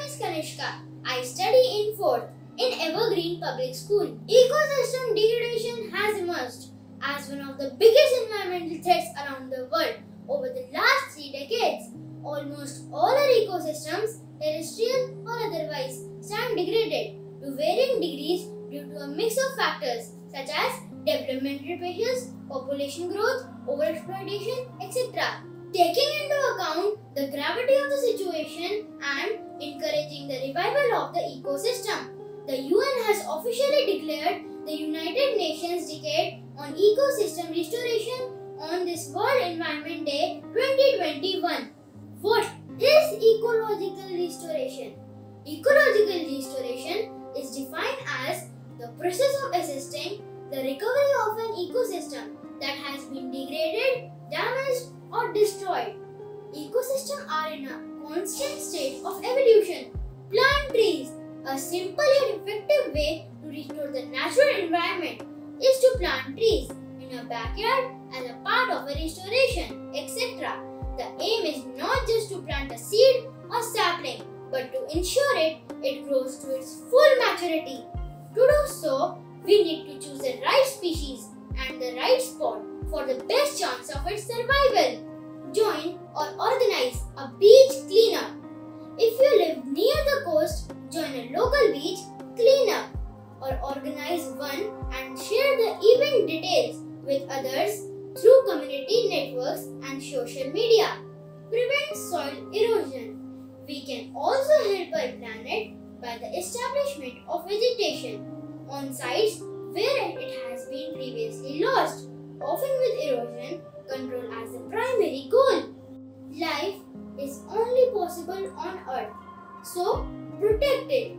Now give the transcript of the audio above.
is Kanishka. I study in 4th in Evergreen Public School. Ecosystem degradation has emerged as one of the biggest environmental threats around the world over the last 3 decades. Almost all our ecosystems, terrestrial or otherwise, stand degraded to varying degrees due to a mix of factors such as developmental pressures, population growth, overexploitation, etc. Taking into account the gravity of the situation and encouraging the revival of the ecosystem, the UN has officially declared the United Nations Decade on Ecosystem Restoration on this World Environment Day 2021. What is ecological restoration? Ecological restoration is defined as the process of assisting the recovery of an ecosystem that has been degraded, damaged, or destroyed. Ecosystems are in a constant state of evolution. Plant trees. A simple yet effective way to restore the natural environment is to plant trees in a backyard as a part of a restoration, etc. The aim is not just to plant a seed or sapling, but to ensure it grows to its full maturity. To do so, we need to choose the right species and the right spot for the best chance of its survival. Join or organize a beach cleanup. If you live near the coast, join a local beach cleanup or organize one and share the event details with others through community networks and social media. Prevent soil erosion. We can also help our planet by the establishment of vegetation on sites where it has been previously lost, often with erosion control as the primary goal. Life is only possible on Earth, so protect it.